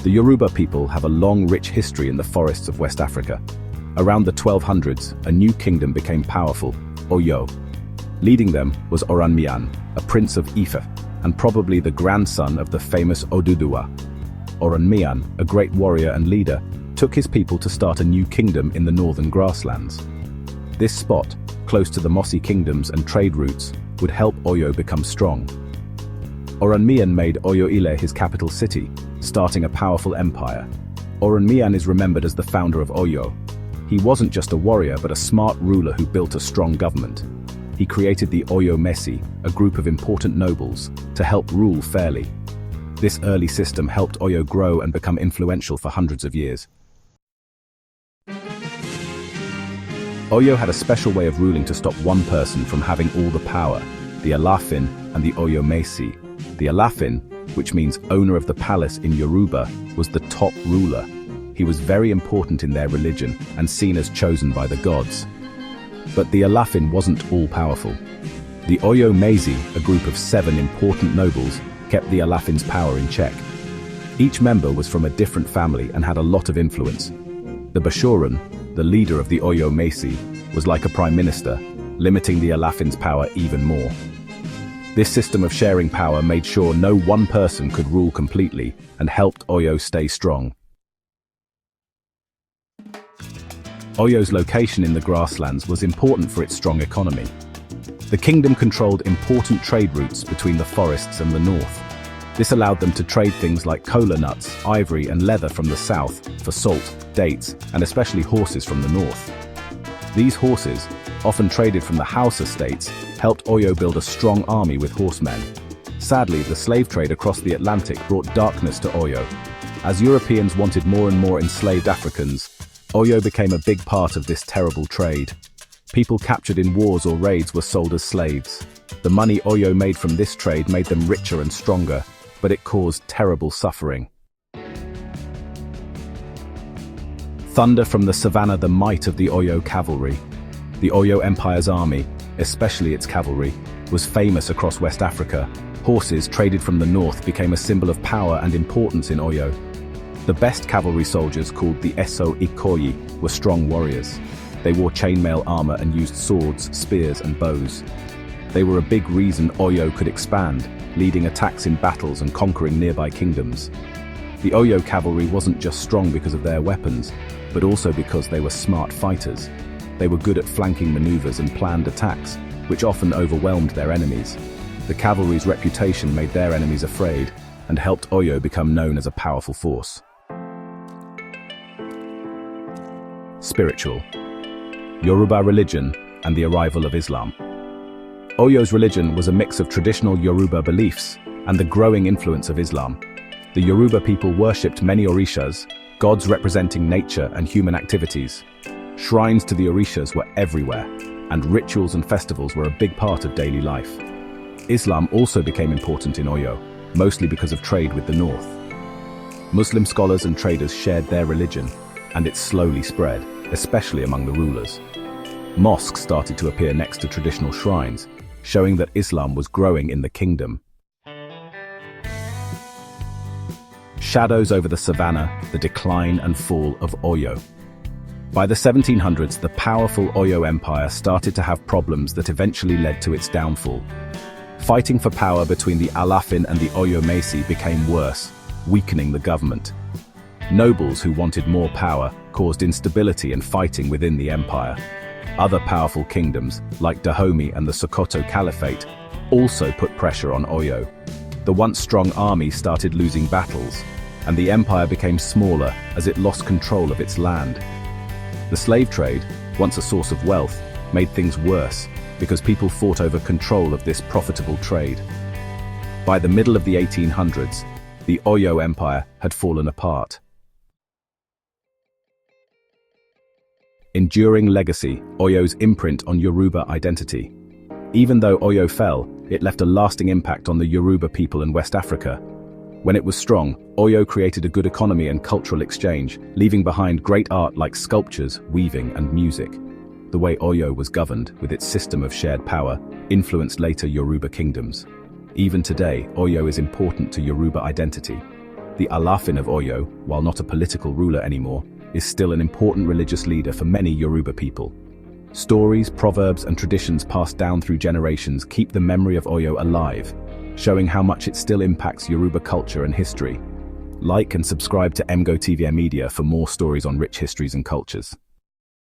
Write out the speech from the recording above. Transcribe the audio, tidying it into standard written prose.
The Yoruba people have a long, rich history in the forests of West Africa. Around the 1200s, a new kingdom became powerful, Oyo. Leading them was Oranmiyan, a prince of Ife, and probably the grandson of the famous Oduduwa. Oranmiyan, a great warrior and leader, took his people to start a new kingdom in the northern grasslands. This spot, close to the mossy kingdoms and trade routes, would help Oyo become strong. Oranmiyan made Oyo-Ile his capital city, starting a powerful empire. Oranmiyan is remembered as the founder of Oyo. He wasn't just a warrior but a smart ruler who built a strong government. He created the Oyo Mesi, a group of important nobles, to help rule fairly. This early system helped Oyo grow and become influential for hundreds of years. Oyo had a special way of ruling to stop one person from having all the power, the Alaafin and the Oyo Mesi. The Alaafin, which means owner of the palace in Yoruba, was the top ruler. He was very important in their religion and seen as chosen by the gods. But the Alaafin wasn't all-powerful. The Oyo Mesi, a group of 7 important nobles, kept the Alaafin's power in check. Each member was from a different family and had a lot of influence. The Bashoran, the leader of the Oyo Mesi, was like a prime minister, limiting the Alaafin's power even more. This system of sharing power made sure no one person could rule completely and helped Oyo stay strong. Oyo's location in the grasslands was important for its strong economy. The kingdom controlled important trade routes between the forests and the north. This allowed them to trade things like kola nuts, ivory and leather from the south for salt, dates, and especially horses from the north. These horses, often traded from the Hausa states, helped Oyo build a strong army with horsemen. Sadly, the slave trade across the Atlantic brought darkness to Oyo. As Europeans wanted more and more enslaved Africans, Oyo became a big part of this terrible trade. People captured in wars or raids were sold as slaves. The money Oyo made from this trade made them richer and stronger, but it caused terrible suffering. Thunder from the savannah, the might of the Oyo cavalry. The Oyo Empire's army, especially its cavalry, was famous across West Africa. Horses traded from the north became a symbol of power and importance in Oyo. The best cavalry soldiers, called the Eso Ikoyi, were strong warriors. They wore chainmail armor and used swords, spears and bows. They were a big reason Oyo could expand, leading attacks in battles and conquering nearby kingdoms. The Oyo cavalry wasn't just strong because of their weapons, but also because they were smart fighters. They were good at flanking maneuvers and planned attacks, which often overwhelmed their enemies. The cavalry's reputation made their enemies afraid and helped Oyo become known as a powerful force. Spiritual. Yoruba religion and the arrival of Islam. Oyo's religion was a mix of traditional Yoruba beliefs and the growing influence of Islam. The Yoruba people worshipped many Orishas, gods representing nature and human activities. Shrines to the Orishas were everywhere, and rituals and festivals were a big part of daily life. Islam also became important in Oyo, mostly because of trade with the north. Muslim scholars and traders shared their religion, and it slowly spread, especially among the rulers. Mosques started to appear next to traditional shrines, showing that Islam was growing in the kingdom. Shadows over the savannah, the decline and fall of Oyo. By the 1700s, the powerful Oyo Empire started to have problems that eventually led to its downfall. Fighting for power between the Alaafin and the Oyo Mesi became worse, weakening the government. Nobles who wanted more power caused instability and fighting within the empire. Other powerful kingdoms, like Dahomey and the Sokoto Caliphate, also put pressure on Oyo. The once strong army started losing battles, and the empire became smaller as it lost control of its land. The slave trade, once a source of wealth, made things worse because people fought over control of this profitable trade. By the middle of the 1800s, the Oyo Empire had fallen apart. Enduring legacy, Oyo's imprint on Yoruba identity. Even though Oyo fell, it left a lasting impact on the Yoruba people in West Africa. When it was strong, Oyo created a good economy and cultural exchange, leaving behind great art like sculptures, weaving, and music. The way Oyo was governed, with its system of shared power, influenced later Yoruba kingdoms. Even today, Oyo is important to Yoruba identity. The Alaafin of Oyo, while not a political ruler anymore, is still an important religious leader for many Yoruba people. Stories, proverbs, and traditions passed down through generations keep the memory of Oyo alive, showing how much it still impacts Yoruba culture and history. Like and subscribe to Media for more stories on rich histories and cultures.